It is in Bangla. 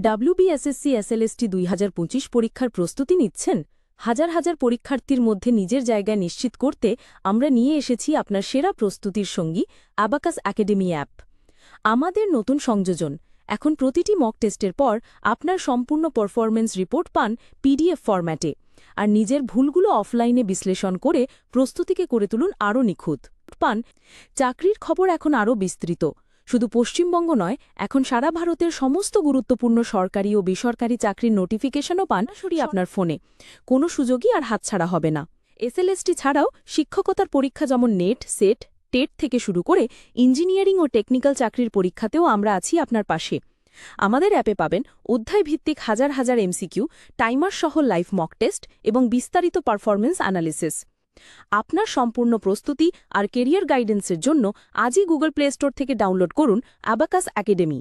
WBSSC SLST 2025 পরীক্ষার প্রস্তুতি নিচ্ছেন? হাজার হাজার পরীক্ষার্থীর মধ্যে নিজের জায়গায় নিশ্চিত করতে আমরা নিয়ে এসেছি আপনার সেরা প্রস্তুতির সঙ্গী অ্যাবাকাস একাডেমি অ্যাপ। আমাদের নতুন সংযোজন, এখন প্রতিটি মক টেস্টের পর আপনার সম্পূর্ণ পারফরম্যান্স রিপোর্ট পান PDF ফরম্যাটে, আর নিজের ভুলগুলো অফলাইনে বিশ্লেষণ করে প্রস্তুতিকে করে তুলুন আরও নিখুঁত। পান চাকরির খবর এখন আরও বিস্তৃত। শুধু পশ্চিমবঙ্গ নয়, এখন সারা ভারতের সমস্ত গুরুত্বপূর্ণ সরকারি ও বেসরকারি চাকরির নোটিফিকেশনও পান সরিয়ে আপনার ফোনে। কোনো সুযোগই আর হাতছাড়া হবে না। SLST ছাড়াও শিক্ষকতার পরীক্ষা যেমন নেট, সেট, টেট থেকে শুরু করে ইঞ্জিনিয়ারিং ও টেকনিক্যাল চাকরির পরীক্ষাতেও আমরা আছি আপনার পাশে। আমাদের অ্যাপে পাবেন অধ্যায়ভিত্তিক হাজার হাজার MCQ, টাইমার সহ লাইভ মক টেস্ট এবং বিস্তারিত পারফরম্যান্স অ্যানালিসিস। আপনার সম্পূর্ণ প্রস্তুতি আর কেরিয়ার গাইডেন্সের জন্য আজই গুগল প্লে স্টোর থেকে ডাউনলোড করুন অ্যাবাকাস একাডেমি।